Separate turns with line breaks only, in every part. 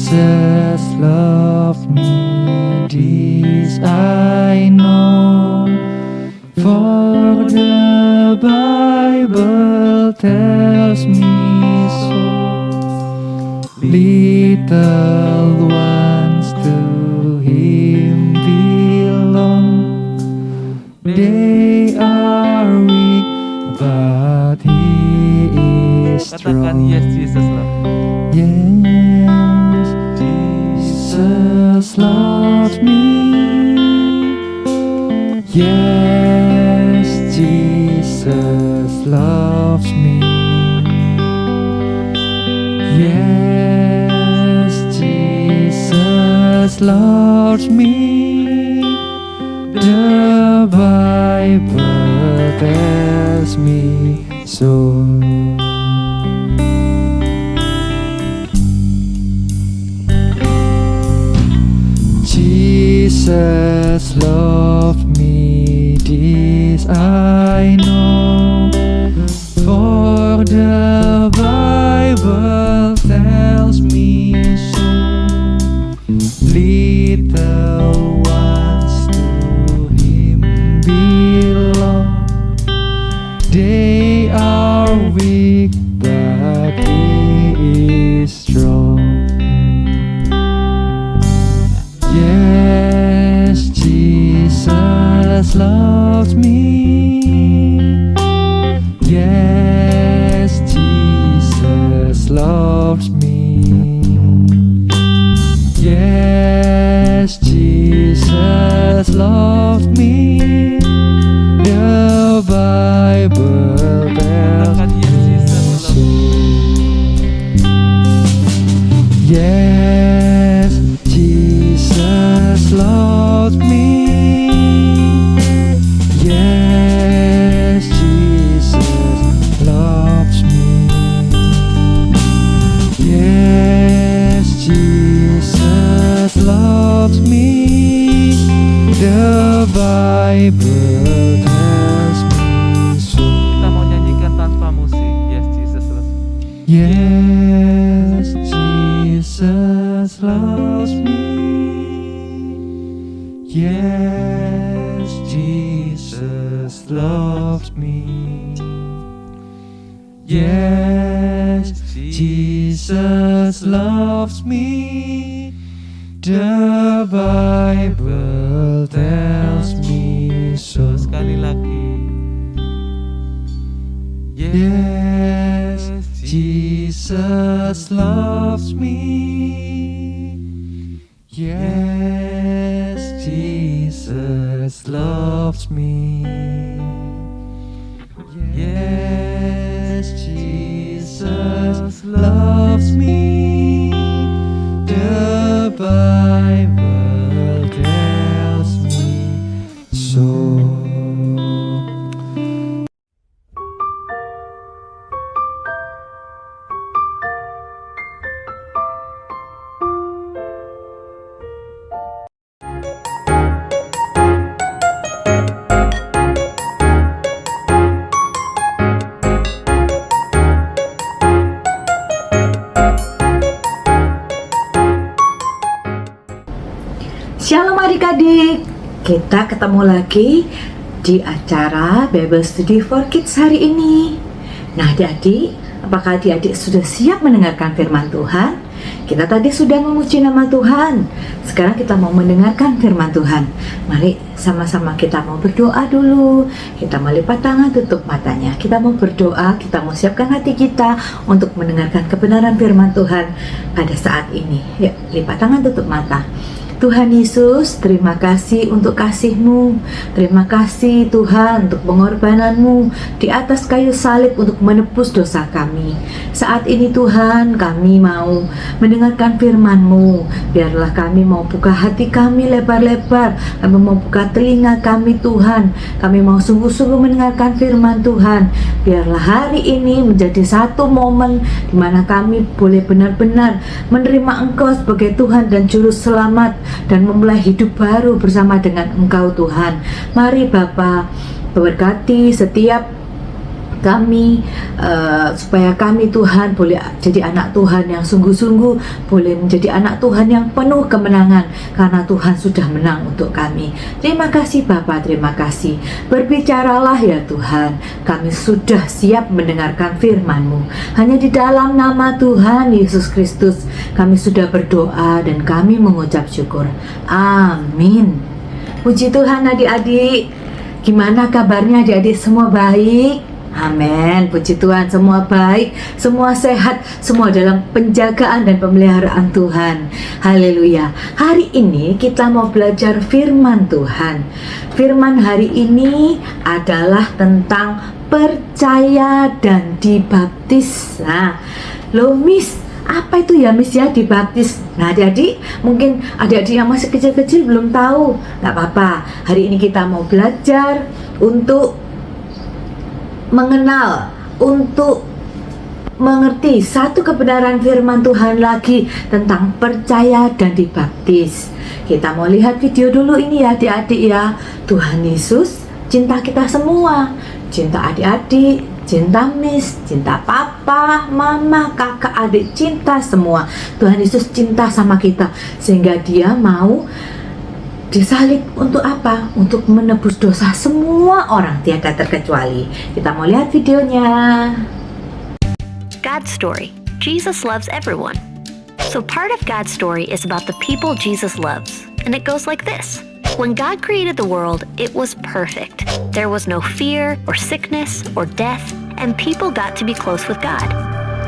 Jesus loved me, this I know, for the Bible tells me so. Little ones to Him belong. They are weak, but He is
Katakan
strong.
yes Jesus love.
Yes, Jesus loves me. Yes, Jesus loves me. Yes, Jesus loves me. The Bible tells me so. Jesus loved me, this I know, for the Bible tells me so. Little ones to Him belong. They are weak, but He is strong. Yes, Jesus loves me. Yes, Jesus loves me. Yes, Jesus loves me. The Bible tells
Katakan yes
me
Jesus
so.
love.
Yes, Jesus loves me. Yes, Jesus loves me. Yes, Jesus loves me. The Bible tells me so.
Kita mau nyanyikan tanpa musik. Yes Jesus love.
Yes, Jesus loves me. Yes, Jesus loves me. Yes, Jesus loves me. The Bible tells me so.
Sekali lagi.
Yes, Jesus loves me. Yes, Jesus loves me. Yes, Jesus loves me. The Bible tells me so.
Shalom adik-adik, kita ketemu lagi di acara Bible Study for Kids hari ini. Nah adik-adik, apakah adik-adik sudah siap mendengarkan firman Tuhan? Kita tadi sudah memuji nama Tuhan, sekarang kita mau mendengarkan firman Tuhan. Mari sama-sama kita mau berdoa dulu. Kita mau lipat tangan, tutup matanya. Kita mau berdoa, kita mau siapkan hati kita untuk mendengarkan kebenaran firman Tuhan pada saat ini. Yuk, lipat tangan, tutup mata. Tuhan Yesus, terima kasih untuk kasih-Mu. Terima kasih Tuhan untuk pengorbanan-Mu di atas kayu salib untuk menebus dosa kami. Saat ini Tuhan, kami mau mendengarkan firman-Mu. Biarlah kami mau buka hati kami lebar-lebar. Kami mau buka telinga kami Tuhan. Kami mau sungguh-sungguh mendengarkan firman Tuhan. Biarlah hari ini menjadi satu momen di mana kami boleh benar-benar menerima Engkau sebagai Tuhan dan Juru Selamat, dan memulai hidup baru bersama dengan Engkau Tuhan. Mari Bapa, berkati setiap kami, supaya kami Tuhan boleh jadi anak Tuhan yang sungguh-sungguh, boleh menjadi anak Tuhan yang penuh kemenangan, karena Tuhan sudah menang untuk kami. Terima kasih Bapa, terima kasih. Berbicaralah ya Tuhan, kami sudah siap mendengarkan firman-Mu. Hanya di dalam nama Tuhan Yesus Kristus kami sudah berdoa dan kami mengucap syukur. Amin. Puji Tuhan adik-adik. Gimana kabarnya adik-adik, semua baik? Amin, puji Tuhan, semua baik, semua sehat, semua dalam penjagaan dan pemeliharaan Tuhan. Haleluya. Hari ini kita mau belajar firman Tuhan. Firman hari ini adalah tentang percaya dan dibaptis. Nah, loh Miss, apa itu ya Miss ya dibaptis? Nah adik-adik, mungkin adik-adik yang masih kecil-kecil belum tahu. Gak apa-apa, hari ini kita mau belajar untuk mengenal, untuk mengerti satu kebenaran firman Tuhan lagi tentang percaya dan dibaptis. Kita mau lihat video dulu ini ya adik-adik ya. Tuhan Yesus cinta kita semua, cinta adik-adik, cinta Miss, cinta papa, mama, kakak, adik, cinta semua. Tuhan Yesus cinta sama kita sehingga Dia mau disalib untuk apa? Untuk menebus dosa semua orang, tiada terkecuali. Kita mau lihat videonya.
God's story. Jesus loves everyone. So part of God's story is about the people Jesus loves. And it goes like this. When God created the world, it was perfect. There was no fear or sickness or death, and people got to be close with God.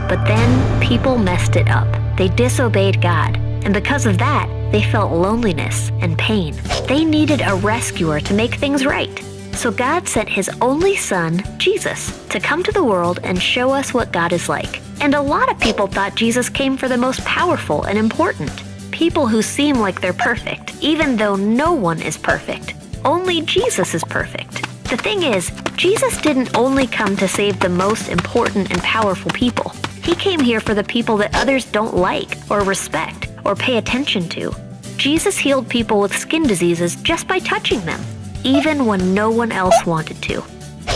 But then people messed it up. They disobeyed God. And because of that, they felt loneliness and pain. They needed a rescuer to make things right. So God sent His only Son, Jesus, to come to the world and show us what God is like. And a lot of people thought Jesus came for the most powerful and important. People who seem like they're perfect, even though no one is perfect. Only Jesus is perfect. The thing is, Jesus didn't only come to save the most important and powerful people. He came here for the people that others don't like or respect or pay attention to. Jesus healed people with skin diseases just by touching them, even when no one else wanted to.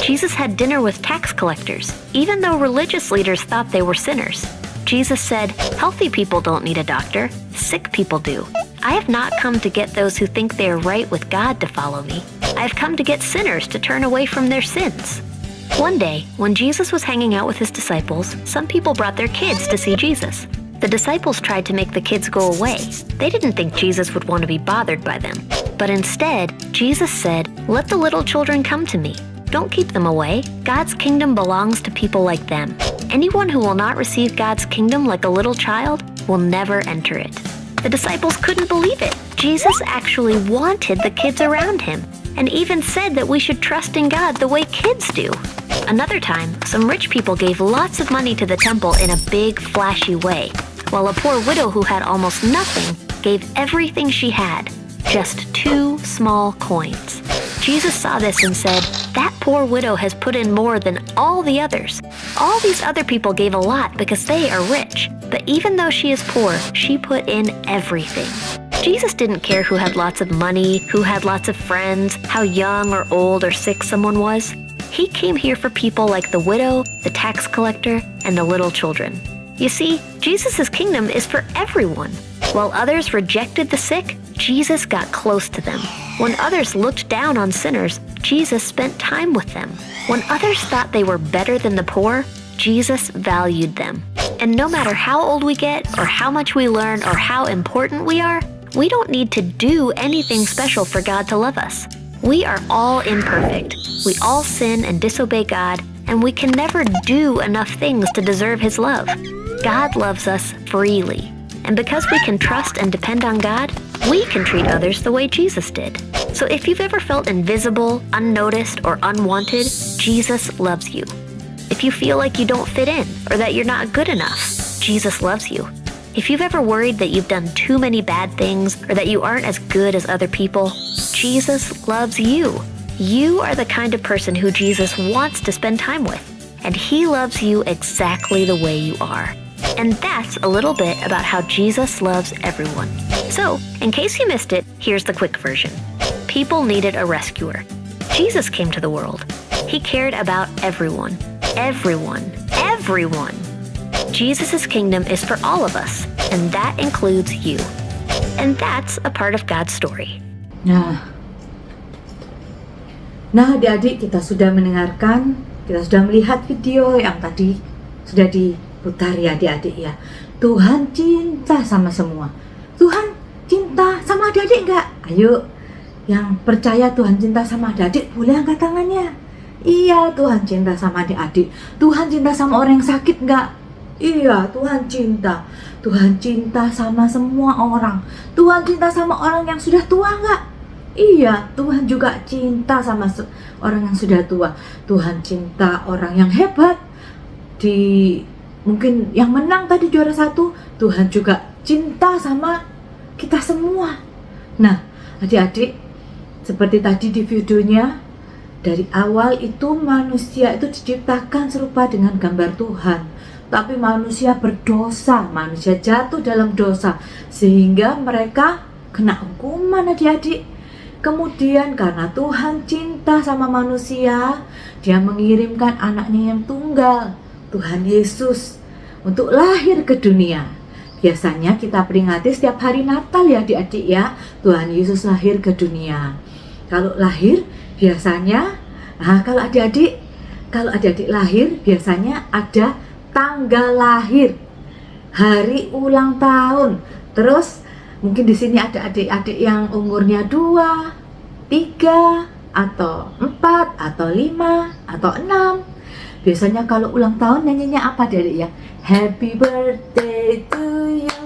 Jesus had dinner with tax collectors, even though religious leaders thought they were sinners. Jesus said, healthy people don't need a doctor, sick people do. I have not come to get those who think they are right with God to follow me. I have come to get sinners to turn away from their sins. One day, when Jesus was hanging out with His disciples, some people brought their kids to see Jesus. The disciples tried to make the kids go away. They didn't think Jesus would want to be bothered by them. But instead, Jesus said, let the little children come to me. Don't keep them away. God's kingdom belongs to people like them. Anyone who will not receive God's kingdom like a little child will never enter it. The disciples couldn't believe it. Jesus actually wanted the kids around Him, and even said that we should trust in God the way kids do. Another time, some rich people gave lots of money to the temple in a big, flashy way, while a poor widow who had almost nothing gave everything she had, just 2 small coins. Jesus saw this and said, that poor widow has put in more than all the others. All these other people gave a lot because they are rich, but even though she is poor, she put in everything. Jesus didn't care who had lots of money, who had lots of friends, how young or old or sick someone was. He came here for people like the widow, the tax collector, and the little children. You see, Jesus' kingdom is for everyone. While others rejected the sick, Jesus got close to them. When others looked down on sinners, Jesus spent time with them. When others thought they were better than the poor, Jesus valued them. And no matter how old we get, or how much we learn, or how important we are, we don't need to do anything special for God to love us. We are all imperfect. We all sin and disobey God, and we can never do enough things to deserve His love. God loves us freely. And because we can trust and depend on God, we can treat others the way Jesus did. So if you've ever felt invisible, unnoticed, or unwanted, Jesus loves you. If you feel like you don't fit in, or that you're not good enough, Jesus loves you. If you've ever worried that you've done too many bad things, or that you aren't as good as other people, Jesus loves you. You are the kind of person who Jesus wants to spend time with, and He loves you exactly the way you are. And that's a little bit about how Jesus loves everyone. So, in case you missed it, here's the quick version. People needed a rescuer. Jesus came to the world. He cared about everyone. everyone. Everyone. Jesus' kingdom is for all of us, and that includes you. And that's a part of God's story.
Nah, adik-adik, kita sudah mendengarkan, kita sudah melihat video yang tadi sudah diputar ya adik-adik ya. Tuhan cinta sama semua. Tuhan cinta sama adik-adik enggak? Ayo, yang percaya Tuhan cinta sama adik-adik boleh angkat tangannya. Iya, Tuhan cinta sama adik-adik. Tuhan cinta sama orang yang sakit enggak? Iya, Tuhan cinta. Tuhan cinta sama semua orang. Tuhan cinta sama orang yang sudah tua enggak? Iya, Tuhan juga cinta sama orang yang sudah tua. Tuhan cinta orang yang hebat. Mungkin yang menang tadi juara 1, Tuhan juga cinta sama kita semua. Nah, adik-adik, seperti tadi di videonya, dari awal itu manusia itu diciptakan serupa dengan gambar Tuhan. Tapi manusia berdosa, manusia jatuh dalam dosa, sehingga mereka kena hukuman adik-adik. Kemudian karena Tuhan cinta sama manusia, Dia mengirimkan anaknya yang tunggal, Tuhan Yesus, untuk lahir ke dunia. Biasanya kita peringati setiap hari Natal ya adik-adik ya, Tuhan Yesus lahir ke dunia. Kalau lahir biasanya, kalau adik-adik lahir biasanya ada tanggal lahir, hari ulang tahun. Terus mungkin di sini ada adik-adik yang umurnya 2, 3, atau 4, atau 5, atau 6. Biasanya kalau ulang tahun nyanyinya apa adik-adik ya? Happy birthday to you,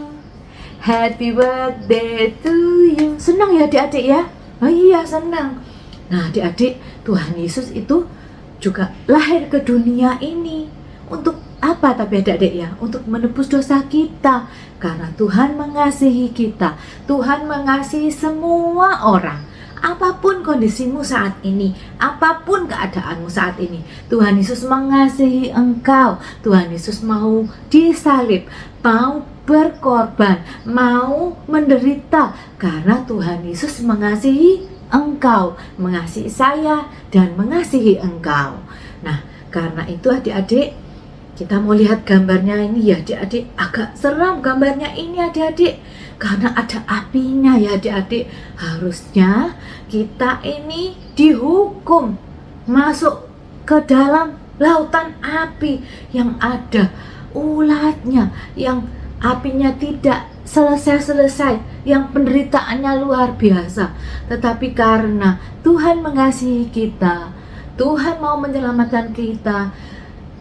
happy birthday to you. Senang ya adik-adik ya? Oh iya, senang. Nah adik-adik, Tuhan Yesus itu juga lahir ke dunia ini. Untuk apa tapi adik-adik ya? Untuk menebus dosa kita. Karena Tuhan mengasihi kita. Tuhan mengasihi semua orang. Apapun kondisimu saat ini, apapun keadaanmu saat ini, Tuhan Yesus mengasihi engkau. Tuhan Yesus mau disalib, mau berkorban, mau menderita. Karena Tuhan Yesus mengasihi engkau, mengasihi saya, dan mengasihi engkau. Nah, karena itu adik-adik, kita mau lihat gambarnya ini ya adik-adik. Agak seram gambarnya ini adik-adik, karena ada apinya ya adik-adik. Harusnya kita ini dihukum masuk ke dalam lautan api yang ada ulatnya, yang apinya tidak selesai-selesai, yang penderitaannya luar biasa. Tetapi karena Tuhan mengasihi kita, Tuhan mau menyelamatkan kita,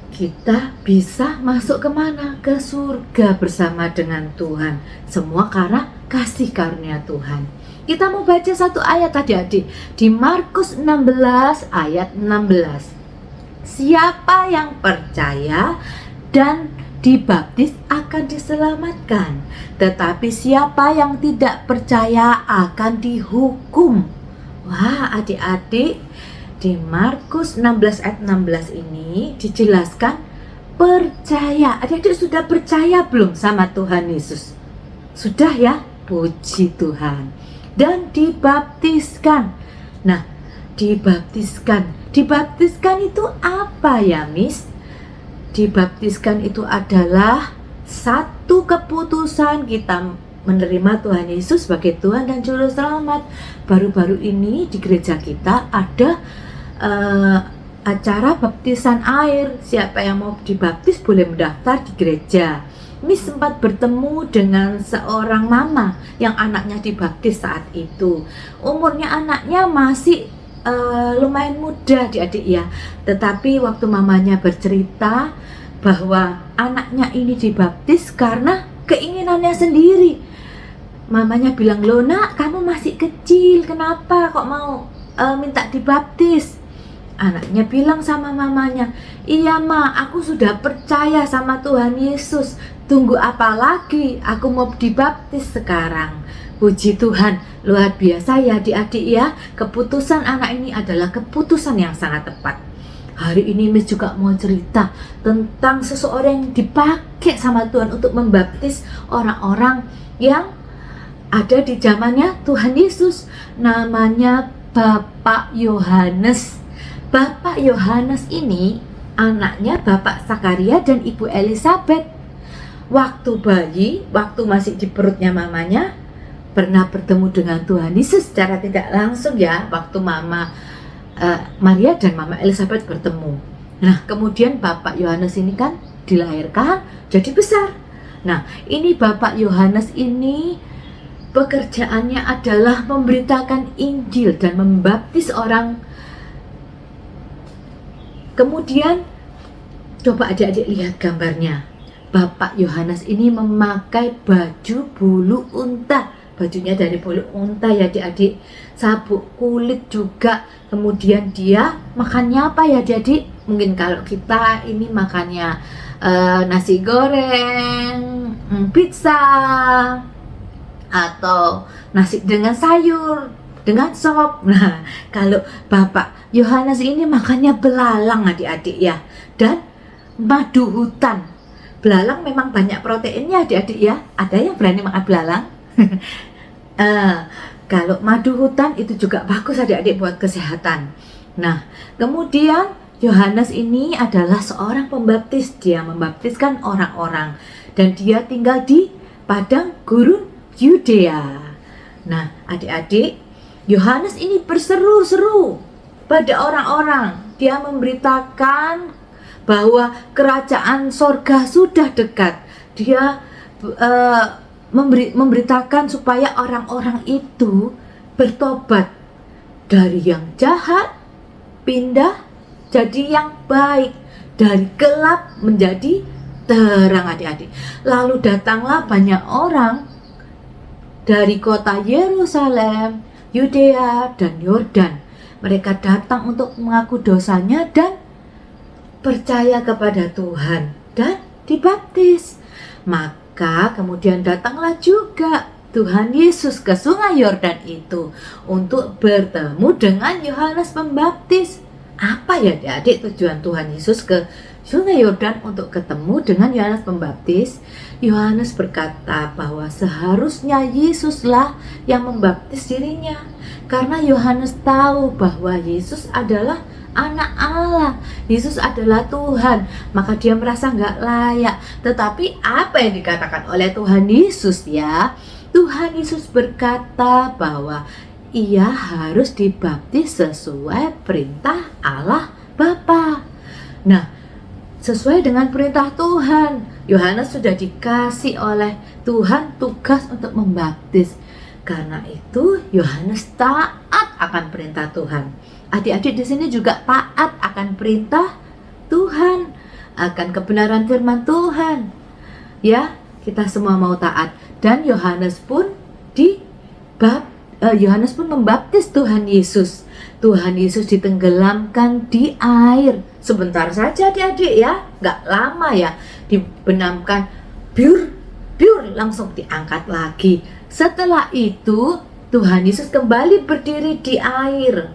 kita bisa masuk kemana? Ke surga bersama dengan Tuhan. Semua karena kasih karunia Tuhan. Kita mau baca satu ayat adik-adik di Markus 16 ayat 16. Siapa yang percaya dan dibaptis akan diselamatkan, tetapi siapa yang tidak percaya akan dihukum. Wah adik-adik, di Markus 16 ayat 16 ini dijelaskan percaya. Adik-adik sudah percaya belum sama Tuhan Yesus? Sudah ya? Puji Tuhan. Dan dibaptiskan. Nah, dibaptiskan itu apa ya Miss? Dibaptiskan itu adalah satu keputusan kita menerima Tuhan Yesus sebagai Tuhan dan Juru Selamat. Baru-baru ini di gereja kita ada acara baptisan air. Siapa yang mau dibaptis boleh mendaftar di gereja. Miss sempat bertemu dengan seorang mama yang anaknya dibaptis saat itu. Umurnya anaknya masih lumayan muda adik-adik ya. Tetapi waktu mamanya bercerita bahwa anaknya ini dibaptis karena keinginannya sendiri. Mamanya bilang, "Loh nak, kamu masih kecil, kenapa kok mau minta dibaptis?" Anaknya bilang sama mamanya, "Iya ma, aku sudah percaya sama Tuhan Yesus. Tunggu apa lagi? Aku mau dibaptis sekarang." Puji Tuhan, luar biasa ya adik-adik ya. Keputusan anak ini adalah keputusan yang sangat tepat. Hari ini Miss juga mau cerita tentang seseorang yang dipakai sama Tuhan untuk membaptis orang-orang yang ada di zamannya Tuhan Yesus. Namanya Bapak Yohanes. Bapak Yohanes ini anaknya Bapak Zakaria dan Ibu Elizabeth. Waktu bayi, waktu masih di perutnya mamanya, pernah bertemu dengan Tuhan Yesus secara tidak langsung ya, waktu Mama Maria dan Mama Elizabeth bertemu. Nah, kemudian Bapak Yohanes ini kan dilahirkan jadi besar. Nah, ini Bapak Yohanes ini pekerjaannya adalah memberitakan Injil dan membaptis orang. Kemudian coba adik-adik lihat gambarnya. Bapak Yohanes ini memakai baju bulu unta. Bajunya dari bulu unta ya adik-adik. Sabuk kulit juga. Kemudian dia makannya apa ya adik-adik? Mungkin kalau kita ini makannya nasi goreng, pizza, atau nasi dengan sayur, dengan sop. Nah, kalau Bapak Yohanes ini makannya belalang adik-adik ya, dan madu hutan. Belalang memang banyak proteinnya adik-adik ya. Ada yang berani makan belalang? Kalau madu hutan itu juga bagus adik-adik buat kesehatan. Nah, kemudian Yohanes ini adalah seorang pembaptis. Dia membaptiskan orang-orang dan dia tinggal di padang gurun Yudea. Nah, adik-adik, Yohanes ini berseru-seru pada orang-orang. Dia memberitakan bahwa kerajaan sorga sudah dekat. Dia memberitakan supaya orang-orang itu bertobat dari yang jahat, pindah jadi yang baik, dari gelap menjadi terang adik-adik. Lalu datanglah banyak orang dari kota Yerusalem, Yudea, dan Yordan. Mereka datang untuk mengaku dosanya dan percaya kepada Tuhan dan dibaptis. Maka kemudian datanglah juga Tuhan Yesus ke sungai Yordan itu untuk bertemu dengan Yohanes Pembaptis. Apa ya adik tujuan Tuhan Yesus ke sungai Yordan untuk ketemu dengan Yohanes Pembaptis? Yohanes berkata bahwa seharusnya Yesuslah yang membaptis dirinya, karena Yohanes tahu bahwa Yesus adalah anak Allah, Yesus adalah Tuhan, maka dia merasa nggak layak. Tetapi apa yang dikatakan oleh Tuhan Yesus ya? Tuhan Yesus berkata bahwa ia harus dibaptis sesuai perintah Allah Bapa. Nah, sesuai dengan perintah Tuhan, Yohanes sudah dikasih oleh Tuhan tugas untuk membaptis. Karena itu Yohanes taat akan perintah Tuhan. Adik-adik di sini juga taat akan perintah Tuhan, akan kebenaran firman Tuhan. Ya, kita semua mau taat. Dan Yohanes pun Yohanes pun membaptis Tuhan Yesus. Tuhan Yesus ditenggelamkan di air. Sebentar saja adik-adik ya, nggak lama ya, dibenamkan, biur, langsung diangkat lagi. Setelah itu Tuhan Yesus kembali berdiri di air.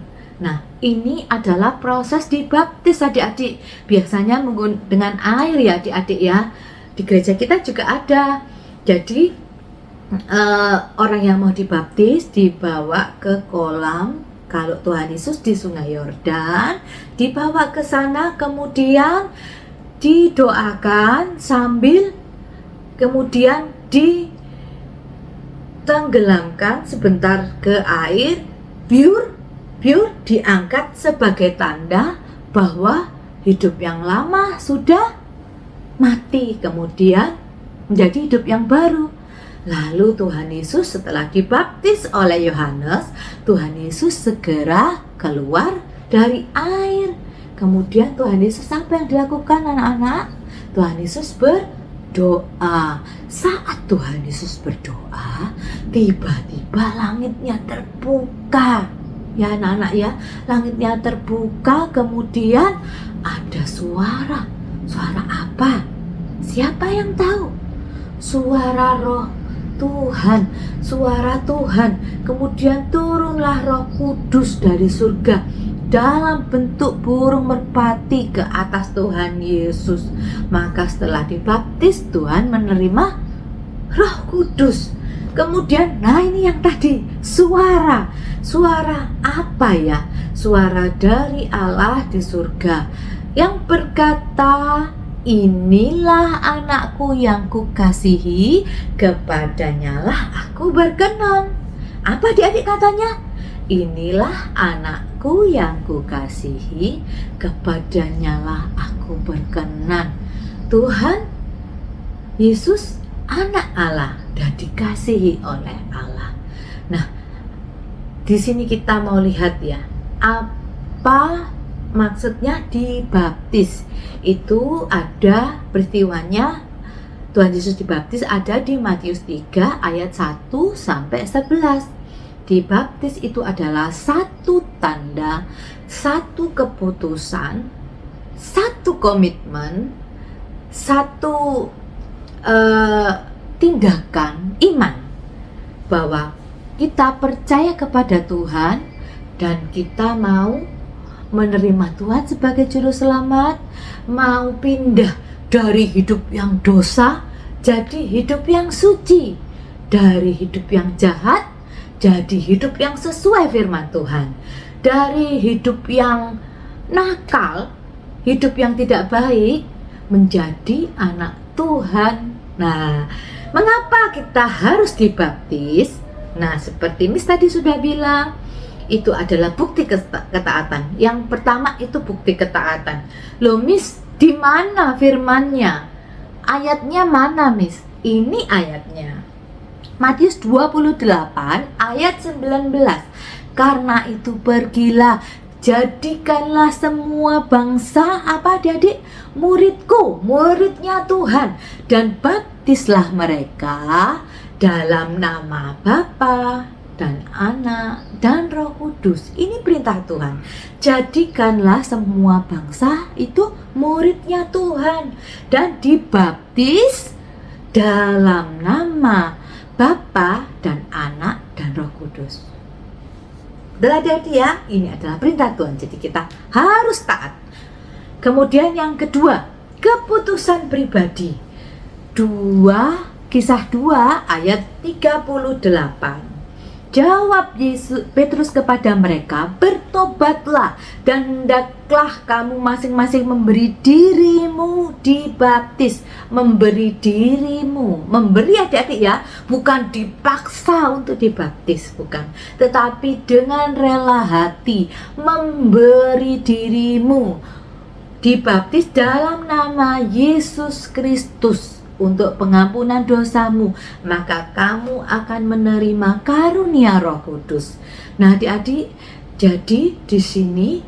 Nah, ini adalah proses dibaptis adik-adik. Biasanya dengan air ya adik-adik ya. Di gereja kita juga ada. Jadi orang yang mau dibaptis dibawa ke kolam. Kalau Tuhan Yesus di sungai Yordan, dibawa ke sana, kemudian didoakan sambil kemudian ditenggelamkan sebentar ke air, biur diangkat sebagai tanda bahwa hidup yang lama sudah mati, kemudian menjadi hidup yang baru. Lalu Tuhan Yesus setelah dibaptis oleh Yohanes, Tuhan Yesus segera keluar dari air. Kemudian Tuhan Yesus apa yang dilakukan anak-anak? Tuhan Yesus berdoa. Saat Tuhan Yesus berdoa, tiba-tiba langitnya terbuka. Ya anak-anak ya, langitnya terbuka, kemudian ada suara. Suara apa? Siapa yang tahu? Suara Roh Tuhan, suara Tuhan. Kemudian turunlah Roh Kudus dari surga dalam bentuk burung merpati ke atas Tuhan Yesus. Maka setelah dibaptis, Tuhan menerima Roh Kudus. Kemudian, nah ini yang tadi, suara apa ya? Suara dari Allah di surga yang berkata, inilah anakku yang kukasihi, kepadanya lah aku berkenan. Apa adik-adik katanya? Inilah anakku yang kukasihi, kepadanya lah aku berkenan. Tuhan Yesus anak Allah dan dikasihi oleh Allah. Nah, di sini kita mau lihat ya, apa maksudnya dibaptis. Itu ada peristiwanya Tuhan Yesus dibaptis ada di Matius 3 ayat 1 sampai 11. Dibaptis itu adalah satu tanda, satu keputusan, satu komitmen, satu tindakan iman bahwa kita percaya kepada Tuhan dan kita mau menerima Tuhan sebagai juru selamat, mau pindah dari hidup yang dosa jadi hidup yang suci, dari hidup yang jahat jadi hidup yang sesuai firman Tuhan, dari hidup yang nakal, hidup yang tidak baik menjadi anak Tuhan. Nah, mengapa kita harus dibaptis? Nah, seperti Miss tadi sudah bilang, itu adalah bukti ketaatan. Yang pertama itu bukti ketaatan. Loh Miss, di mana firmannya? Ayatnya mana Miss? Ini ayatnya. Matius 28 ayat 19. Karena itu pergilah, jadikanlah semua bangsa, apa adik-adik? Muridku, muridnya Tuhan, dan baptislah mereka dalam nama Bapa dan Anak dan Roh Kudus. Ini perintah Tuhan. Jadikanlah semua bangsa itu muridnya Tuhan dan dibaptis dalam nama Bapa dan Anak dan Roh Kudus. Hati-hati ya, ini adalah perintah Tuhan, jadi kita harus taat. Kemudian yang kedua, keputusan pribadi. Kisah 2 ayat 38. Jawab Petrus kepada mereka, bertobatlah dan hendaklah kamu masing-masing memberi dirimu dibaptis. Memberi dirimu, memberi adik-adik ya, bukan dipaksa untuk dibaptis, bukan, tetapi dengan rela hati memberi dirimu dibaptis dalam nama Yesus Kristus untuk pengampunan dosamu, maka kamu akan menerima karunia Roh Kudus. Nah, adik-adik, jadi di sini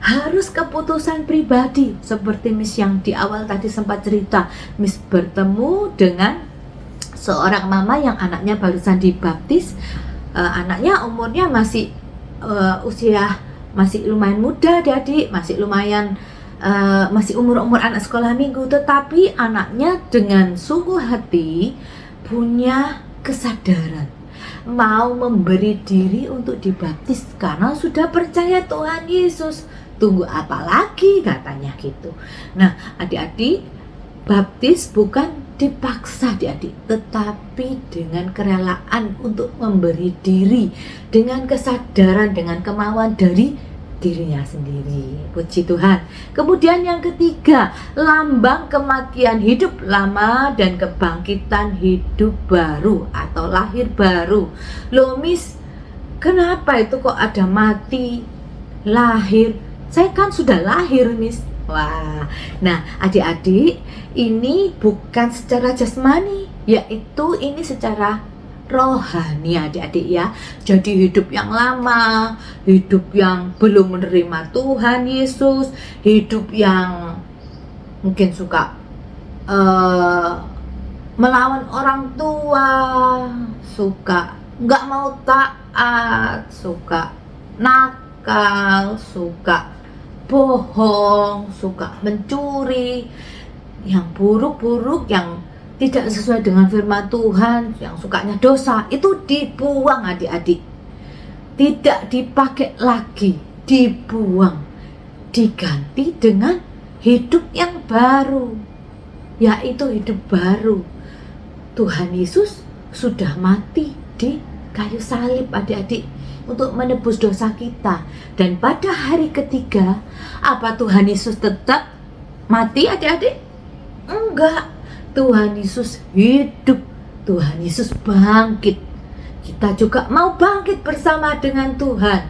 harus keputusan pribadi, seperti Miss yang di awal tadi sempat cerita. Miss bertemu dengan seorang mama yang anaknya barusan dibaptis. Anaknya umurnya masih usia masih lumayan muda, adik-adik, masih lumayan masih umur anak sekolah minggu, tetapi anaknya dengan sungguh hati punya kesadaran mau memberi diri untuk dibaptis karena sudah percaya Tuhan Yesus. Tunggu apa lagi, katanya gitu. Nah, adik-adik, baptis bukan dipaksa adik-adik, tetapi dengan kerelaan untuk memberi diri, dengan kesadaran, dengan kemauan dari dirinya sendiri. Puji Tuhan. Kemudian yang ketiga, lambang kematian hidup lama dan kebangkitan hidup baru atau lahir baru. Loh Miss, kenapa itu kok ada mati, lahir? Saya kan sudah lahir Miss. Wah, nah adik-adik, ini bukan secara jasmani, yaitu ini secara rohani adik-adik ya. Jadi hidup yang lama, hidup yang belum menerima Tuhan Yesus, hidup yang mungkin suka melawan orang tua, suka nggak mau taat, suka nakal, suka bohong, suka mencuri, yang buruk-buruk, yang tidak sesuai dengan firman Tuhan, yang sukanya dosa, itu dibuang adik-adik. Tidak dipakai lagi, dibuang. Diganti dengan hidup yang baru, yaitu hidup baru. Tuhan Yesus sudah mati di kayu salib adik-adik untuk menebus dosa kita. Dan pada hari ketiga, apa Tuhan Yesus tetap mati adik-adik? Enggak, Tuhan Yesus hidup, Tuhan Yesus bangkit. Kita juga mau bangkit bersama dengan Tuhan,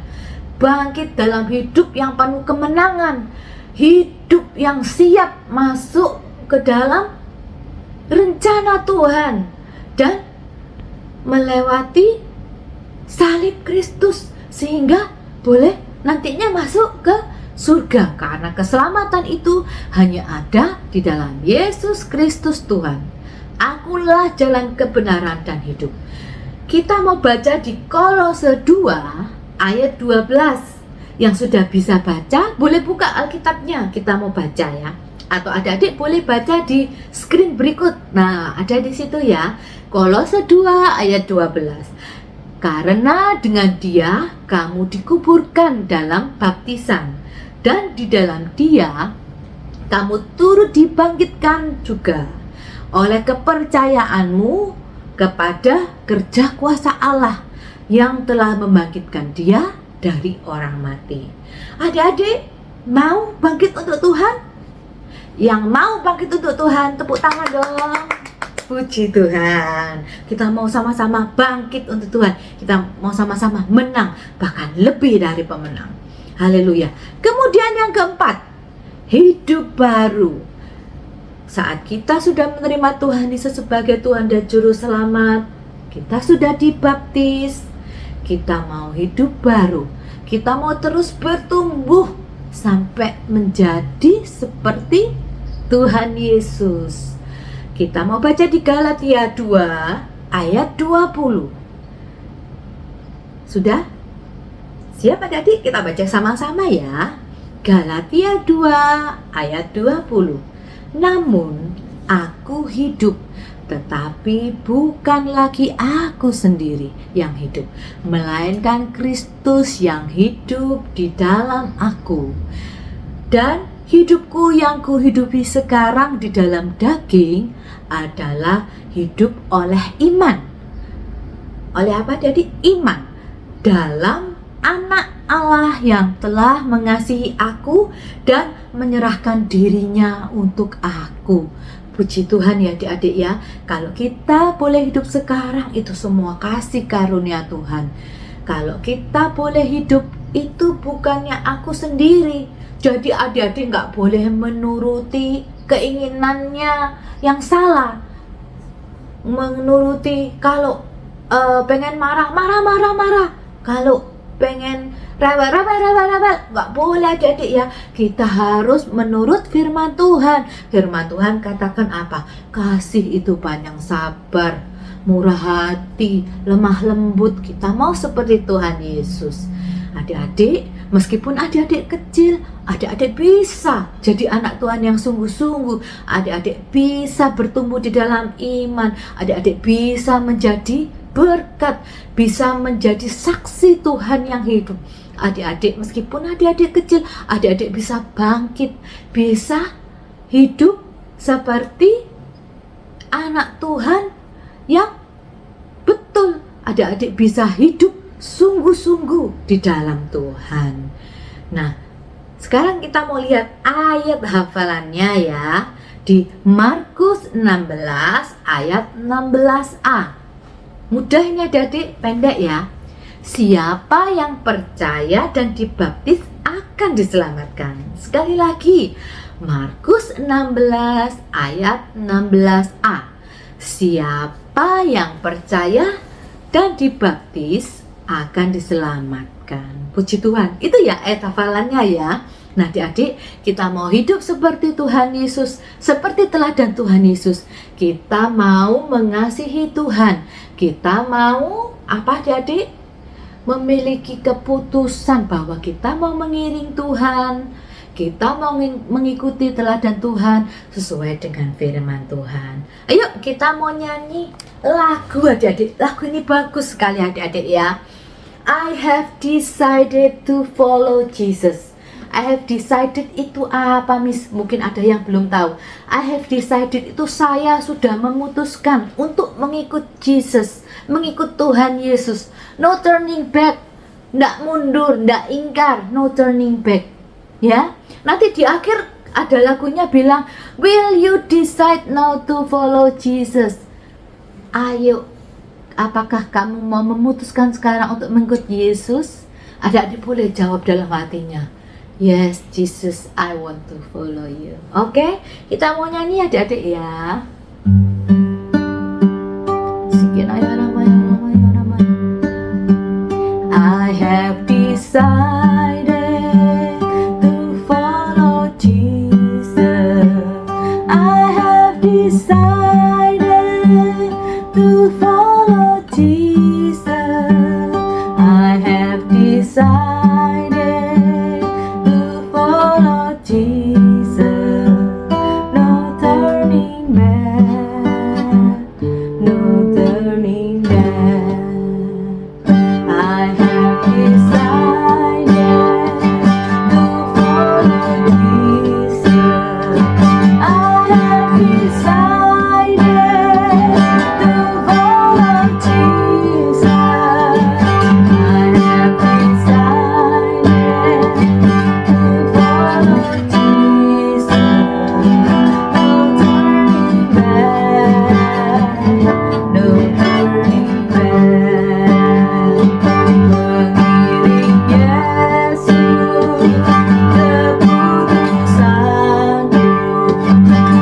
bangkit dalam hidup yang penuh kemenangan, hidup yang siap masuk ke dalam rencana Tuhan dan melewati salib Kristus sehingga boleh nantinya masuk ke surga, karena keselamatan itu hanya ada di dalam Yesus Kristus Tuhan. Akulah jalan kebenaran dan hidup. Kita mau baca di Kolose 2 ayat 12. Yang sudah bisa baca boleh buka Alkitabnya, kita mau baca ya. Atau adik-adik boleh baca di screen berikut. Nah, ada di situ ya. Kolose 2 ayat 12. Karena dengan Dia kamu dikuburkan dalam baptisan, dan di dalam Dia kamu turut dibangkitkan juga oleh kepercayaanmu kepada kerja kuasa Allah yang telah membangkitkan Dia dari orang mati. Adik-adik mau bangkit untuk Tuhan? Yang mau bangkit untuk Tuhan, tepuk tangan dong. Puji Tuhan. Kita mau sama-sama bangkit untuk Tuhan. Kita mau sama-sama menang, bahkan lebih dari pemenang. Haleluya. Kemudian yang keempat, hidup baru. Saat kita sudah menerima Tuhan Yesus sebagai Tuhan dan Juru Selamat, kita sudah dibaptis, kita mau hidup baru. Kita mau terus bertumbuh sampai menjadi seperti Tuhan Yesus. Kita mau baca di Galatia 2 ayat 20. Sudah? Siap adik-adik? Kita baca sama-sama ya. Galatia 2 ayat 20. Namun aku hidup, tetapi bukan lagi aku sendiri yang hidup, melainkan Kristus yang hidup di dalam aku. Dan hidupku yang kuhidupi sekarang di dalam daging adalah hidup oleh iman. Oleh apa jadi iman? Dalam Anak Allah yang telah mengasihi aku dan menyerahkan dirinya untuk aku. Puji Tuhan ya adik-adik ya. Kalau kita boleh hidup sekarang, itu semua kasih karunia Tuhan. Kalau kita boleh hidup, itu bukannya aku sendiri. Jadi adik-adik gak boleh menuruti keinginannya yang salah. Menuruti kalau pengen marah. Kalau pengen rewel, nggak boleh adik-adik ya. Kita harus menurut firman Tuhan. Firman Tuhan katakan apa? Kasih itu panjang sabar, murah hati, lemah lembut. Kita mau seperti Tuhan Yesus. Adik-adik, meskipun adik-adik kecil, adik-adik bisa jadi anak Tuhan yang sungguh-sungguh. Adik-adik bisa bertumbuh di dalam iman. Adik-adik bisa menjadi berkat, bisa menjadi saksi Tuhan yang hidup. Adik-adik, meskipun adik-adik kecil, adik-adik bisa bangkit, bisa hidup seperti anak Tuhan yang betul. Adik-adik bisa hidup sungguh-sungguh di dalam Tuhan. Nah, sekarang kita mau lihat ayat hafalannya ya, di Markus 16 ayat 16a. Mudahnya adik-adik, pendek ya. Siapa yang percaya dan dibaptis akan diselamatkan. Sekali lagi, Markus 16 ayat 16a. Siapa yang percaya dan dibaptis akan diselamatkan. Puji Tuhan. Itu ya ayat hafalannya ya. Nah adik-adik, kita mau hidup seperti Tuhan Yesus, seperti teladan Tuhan Yesus. Kita mau mengasihi Tuhan. Kita mau apa adik-adik? Memiliki keputusan bahwa kita mau mengiring Tuhan. Kita mau mengikuti teladan Tuhan sesuai dengan firman Tuhan. Ayo kita mau nyanyi lagu adik-adik. Lagu ini bagus sekali adik-adik ya. I have decided to follow Jesus. I have decided itu apa, Miss? Mungkin ada yang belum tahu. I have decided itu saya sudah memutuskan untuk mengikut Jesus, mengikut Tuhan Yesus. No turning back. ndak mundur, ndak ingkar, no turning back. Ya, nanti di akhir ada lagunya bilang, will you decide now to follow Jesus? Ayo, apakah kamu mau memutuskan sekarang untuk mengikut Yesus? Adik-adik boleh jawab dalam hatinya, yes Jesus, I want to follow you. Oke, kita mau nyanyi adik-adik ya. Sikit ayo Rama. I have decided to follow Jesus. I have decided to follow Jesus. I have decided to follow Jesus. No turning back, no turning back. I have decided to follow Jesus. I have decided to follow Jesus. I have decided to follow Jesus. No turning back, no turning back. Mengiring Yesus keputusanku.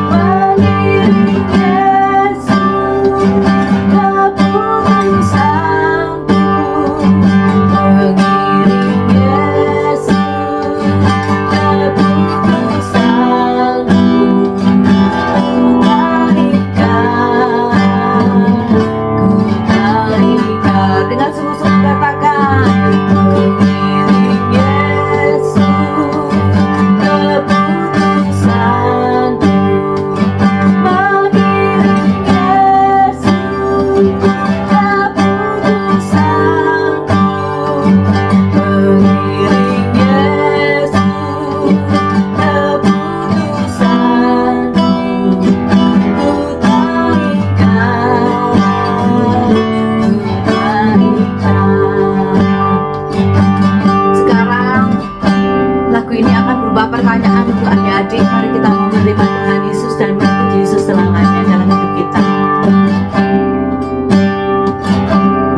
Mengiring Yesus keputusanku. Mengiring Yesus keputusanku. Ku terikat dengan sungguh-sungguh katakan, mengiring Yesus keputusanku. Mengiring Yesus keputusanku. Mengiring Yesus keputusanku. Ku terikat. Sekarang lagu ini akan berubah pertanyaan untuk adik-adik. Mari kita mau menerima Tuhan Yesus dan mengikut Yesus selamanya dalam hidup kita.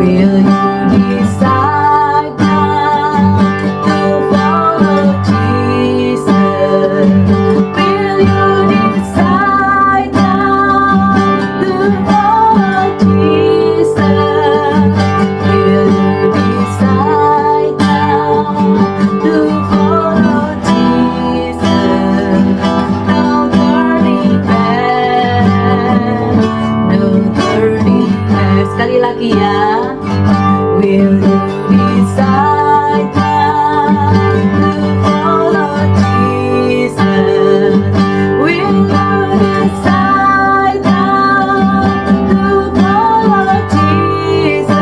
Will you decide now to follow Jesus? Will you decide now to follow Jesus? Will you decide now to follow Jesus? No turning back, no turning back. Sekali lagi ya. Will you decide now to follow Jesus? Will you decide now to follow Jesus?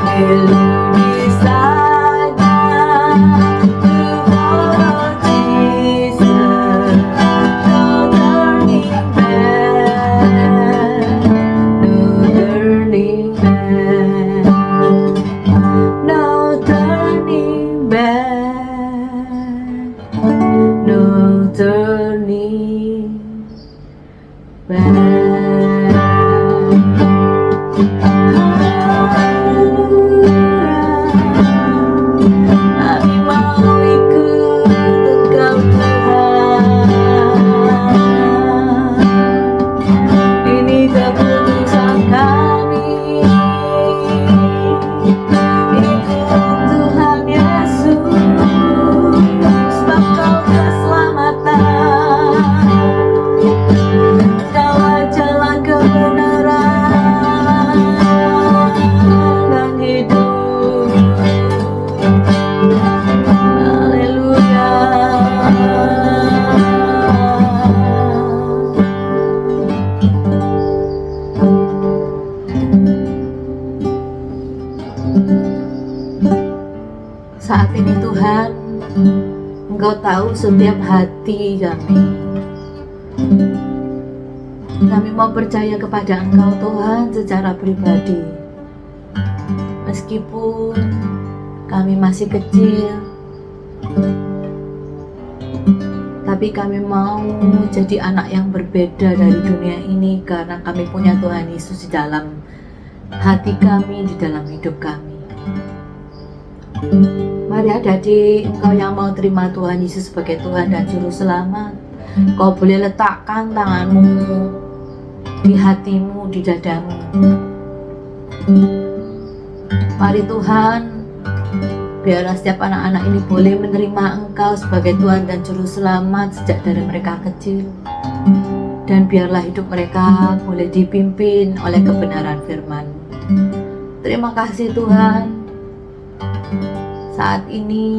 Will you decide now to follow Jesus? No turning back, no turning back, no turning back, no turning back. Kami mau ikut Engkau Tuhan. Ini keputusan kami. Ikut Tuhan Yesus, sebab Kau keselamatan. Kaulah jalan kebenaran dan hidup. Haleluya. Saat ini Tuhan, Engkau tahu setiap hati kami. Kami mau percaya kepada Engkau Tuhan secara pribadi. Meskipun kami masih kecil, tapi kami mau jadi anak yang berbeda dari dunia ini karena kami punya Tuhan Yesus di dalam hati kami, di dalam hidup kami. Mari adik-adik, engkau yang mau terima Tuhan Yesus sebagai Tuhan dan Juru Selamat, kau boleh letakkan tanganmu di hatimu, di dadamu. Mari Tuhan, biarlah setiap anak-anak ini boleh menerima Engkau sebagai Tuhan dan Juru Selamat sejak dari mereka kecil. Dan biarlah hidup mereka boleh dipimpin oleh kebenaran firman. Terima kasih Tuhan. Saat ini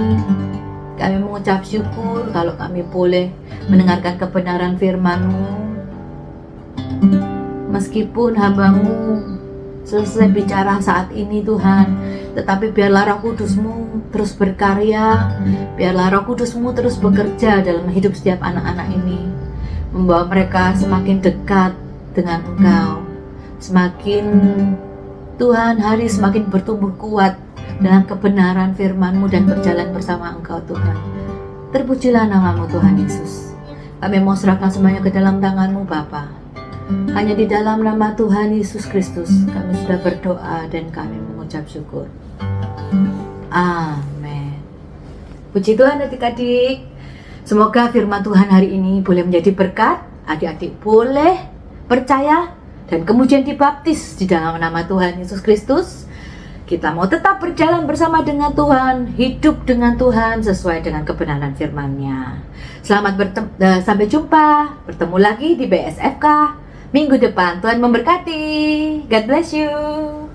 kami mengucap syukur kalau kami boleh mendengarkan kebenaran firman-Mu. Meskipun hamba-Mu selesai bicara saat ini Tuhan, tetapi biarlah Roh Kudus-Mu terus berkarya, biarlah Roh Kudus-Mu terus bekerja dalam hidup setiap anak-anak ini, membawa mereka semakin dekat dengan Engkau, semakin Tuhan hari semakin bertumbuh kuat dalam kebenaran firman-Mu dan berjalan bersama Engkau Tuhan. Terpujilah nama-Mu Tuhan Yesus. Kami mau serahkan semuanya ke dalam tangan-Mu Bapa. Hanya di dalam nama Tuhan Yesus Kristus kami sudah berdoa dan kami mengucap syukur. Amin. Puji Tuhan adik-adik. Semoga firman Tuhan hari ini boleh menjadi berkat. Adik-adik boleh percaya dan kemudian dibaptis di dalam nama Tuhan Yesus Kristus. Kita mau tetap berjalan bersama dengan Tuhan, hidup dengan Tuhan sesuai dengan kebenaran firman-Nya. Sampai jumpa, bertemu lagi di BSFK minggu depan. Tuhan memberkati. God bless you.